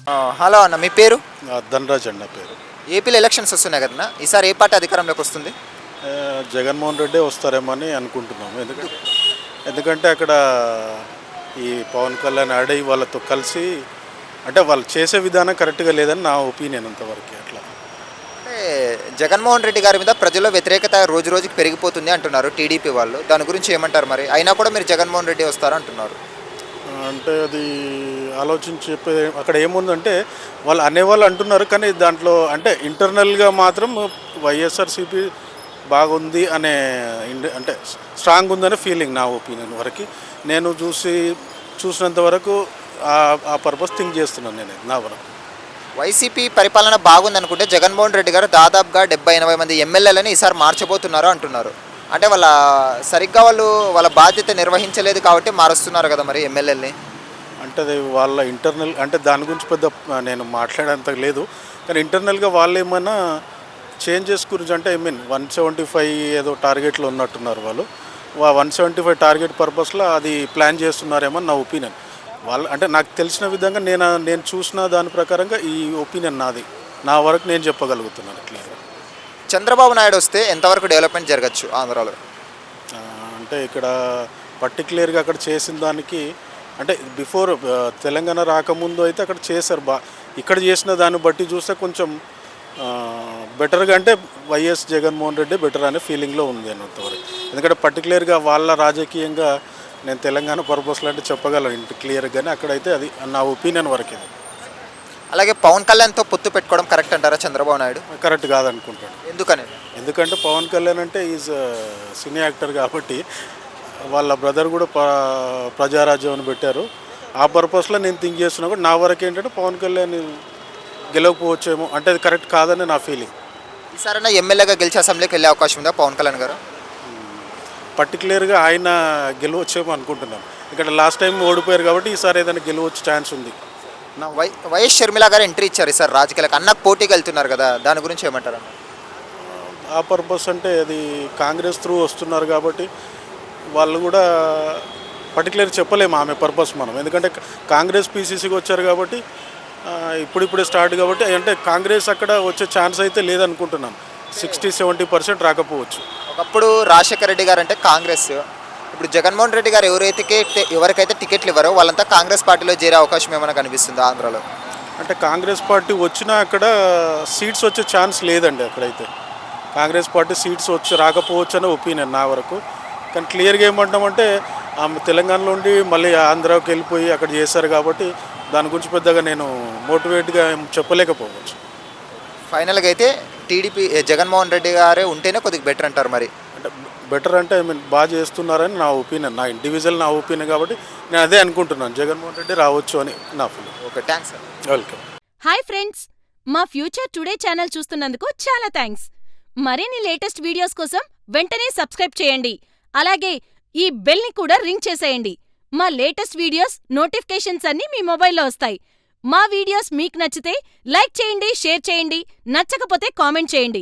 Hello అన్న, మీ పేరు? ధనరాజ్ అన్న పేరు. ఏపీలో ఎలక్షన్స్ వస్తున్నాయి కదన్నా, ఈసారి ఏ పార్టీ అధికారంలోకి వస్తుంది? జగన్మోహన్ రెడ్డి వస్తారేమో అని అనుకుంటున్నాము. ఎందుకంటే అక్కడ ఈ పవన్ కళ్యాణ్ ఆడై వాళ్ళతో కలిసి అంటే వాళ్ళు చేసే విధానం కరెక్ట్గా లేదని నా ఒపీనియన్ అంతవరకు. అట్లా అంటే జగన్మోహన్ రెడ్డి గారి మీద ప్రజల్లో వ్యతిరేకత రోజు రోజుకి పెరిగిపోతుంది అంటున్నారు టీడీపీ వాళ్ళు. దాని గురించి ఏమంటారు మరి? అయినా కూడా మీరు జగన్మోహన్ రెడ్డి వస్తారు అంటున్నారు. అంటే అది ఆలోచించి చెప్పే అక్కడ ఏముందంటే వాళ్ళు అనేవాళ్ళు అంటున్నారు, కానీ దాంట్లో అంటే ఇంటర్నల్గా మాత్రం వైఎస్ఆర్సీపీ బాగుంది అనే అంటే స్ట్రాంగ్ ఉందనే ఫీలింగ్ నా ఒపీనియన్ వరకు. నేను చూసినంత వరకు ఆ పర్పస్ థింక్ చేస్తున్నాను నేను నా వరకు. వైసీపీ పరిపాలన బాగుంది అనుకుంటే జగన్మోహన్ రెడ్డి గారు దాదాపుగా 70-80 మంది ఎమ్మెల్యేలని ఈసారి మార్చబోతున్నారు అంటున్నారు. అంటే సరిగ్గా వాళ్ళ బాధ్యత నిర్వహించలేదు కాబట్టి మారుస్తున్నారు కదా మరి ఎమ్మెల్యేలని. అంటే అది వాళ్ళ ఇంటర్నల్ అంటే దాని గురించి పెద్ద నేను మాట్లాడేంత లేదు, కానీ ఇంటర్నల్గా వాళ్ళు ఏమైనా చేంజెస్ గురించి అంటే 175 ఏదో టార్గెట్లో ఉన్నట్టున్నారు వాళ్ళు. 175 టార్గెట్ పర్పస్లో అది ప్లాన్ చేస్తున్నారేమో నా ఒపీనియన్. వాళ్ళు అంటే నాకు తెలిసిన విధంగా నేను చూసిన దాని ప్రకారంగా ఈ ఒపీనియన్ నాది. నా వరకు నేను చెప్పగలుగుతున్నాను క్లియర్గా. చంద్రబాబు నాయుడు వస్తే ఎంతవరకు డెవలప్మెంట్ జరగచ్చు ఆంధ్రాలో? అంటే ఇక్కడ పర్టికులర్గా అక్కడ చేసిన దానికి అంటే బిఫోర్ తెలంగాణ రాకముందు అయితే అక్కడ చేశారు ఇక్కడ చేసిన దాన్ని బట్టి చూస్తే కొంచెం బెటర్గా అంటే వైఎస్ జగన్మోహన్ రెడ్డి బెటర్ అనే ఫీలింగ్లో ఉంది అన్నంతవరకు. ఎందుకంటే పర్టికులర్గా వాళ్ళ రాజకీయంగా నేను తెలంగాణ పర్పస్లో అంటే చెప్పగలను ఇంటి క్లియర్గానే. అక్కడైతే అది నా ఒపీనియన్ వరకు ఇది. అలాగే పవన్ కళ్యాణ్తో పొత్తు పెట్టుకోవడం కరెక్ట్ అంటారా చంద్రబాబు నాయుడు? కరెక్ట్ కాదనుకుంటాను. ఎందుకంటే పవన్ కళ్యాణ్ అంటే ఈజ్ సినీ యాక్టర్ కాబట్టి వాళ్ళ బ్రదర్ కూడా ప్రజారాజ్యం అని పెట్టారు. ఆ పర్పస్లో నేను థింక్ చేస్తున్నా కూడా నా వరకు ఏంటంటే పవన్ కళ్యాణ్ గెలవకపోవచ్చేమో, అంటే అది కరెక్ట్ కాదని నా ఫీలింగ్. ఈసారైనా ఎమ్మెల్యేగా గెలిచి అసెంబ్లీకి వెళ్ళే అవకాశం ఉందా పవన్ కళ్యాణ్ గారు? పర్టికులర్గా ఆయన గెలవచ్చేమో అనుకుంటున్నాను. ఇక్కడ లాస్ట్ టైం ఓడిపోయారు కాబట్టి ఈసారి ఏదైనా గెలవచ్చు ఛాన్స్ ఉంది. వైఎస్ షర్మిల గారు ఎంట్రీ ఇచ్చారు ఈసారి రాజకీయాలకు, అన్నకు పోటీకి వెళ్తున్నారు కదా, దాని గురించి ఏమంటారు? ఆ పర్పస్ అంటే అది కాంగ్రెస్ త్రూ వస్తున్నారు కాబట్టి వాళ్ళు కూడా పర్టికులర్ చెప్పలేము ఆమె పర్పస్ మనం. ఎందుకంటే కాంగ్రెస్ పీసీసీకి వచ్చారు కాబట్టి ఇప్పుడిప్పుడే స్టార్ట్ కాబట్టి అంటే కాంగ్రెస్ అక్కడ వచ్చే ఛాన్స్ అయితే లేదనుకుంటున్నాను. 60-70% రాకపోవచ్చు. ఒకప్పుడు రాజశేఖర రెడ్డి గారు అంటే కాంగ్రెస్, ఇప్పుడు జగన్మోహన్ రెడ్డి గారు ఎవరికైతే టికెట్లు ఇవ్వరో వాళ్ళంతా కాంగ్రెస్ పార్టీలో చేరే అవకాశం ఏమైనా కనిపిస్తుంది ఆంధ్రాలో? అంటే కాంగ్రెస్ పార్టీ వచ్చినా అక్కడ సీట్స్ వచ్చే ఛాన్స్ లేదండి. అక్కడైతే కాంగ్రెస్ పార్టీ సీట్స్ రాకపోవచ్చు అనే ఒపీనియన్ నా వరకు. కానీ క్లియర్గా ఏమంటామంటే ఆమె తెలంగాణలో ఉండి మళ్ళీ ఆంధ్రాకి వెళ్ళిపోయి అక్కడ చేశారు కాబట్టి దాని గురించి పెద్దగా నేను మోటివేట్గా చెప్పలేకపోవచ్చు. ఫైనల్గా అయితే టీడీపీ జగన్మోహన్ రెడ్డి గారే ఉంటేనే కొద్దిగా బెటర్ అంటారు మరి. అంటే బెటర్ అంటే బాగా చేస్తున్నారని నా ఒపీనియన్, నా ఇండివిజువల్ నా ఒపీనియన్ కాబట్టి నేను అదే అనుకుంటున్నాను, జగన్మోహన్ రెడ్డి రావచ్చు అని నా feeling. Okay, thanks sir. Welcome. Hi friends, మా ఫ్యూచర్ టుడే ఛానల్ చూస్తున్నందుకు చాలా థ్యాంక్స్. మరిన్ని లేటెస్ట్ వీడియోస్ కోసం వెంటనే సబ్స్క్రైబ్ చేయండి. అలాగే ఈ బెల్ని కూడా రింగ్ చేసేయండి. మా లేటెస్ట్ వీడియోస్ నోటిఫికేషన్స్ అన్నీ మీ మొబైల్లో వస్తాయి. మా వీడియోస్ మీకు నచ్చితే లైక్ చేయండి, షేర్ చేయండి, నచ్చకపోతే కామెంట్ చేయండి.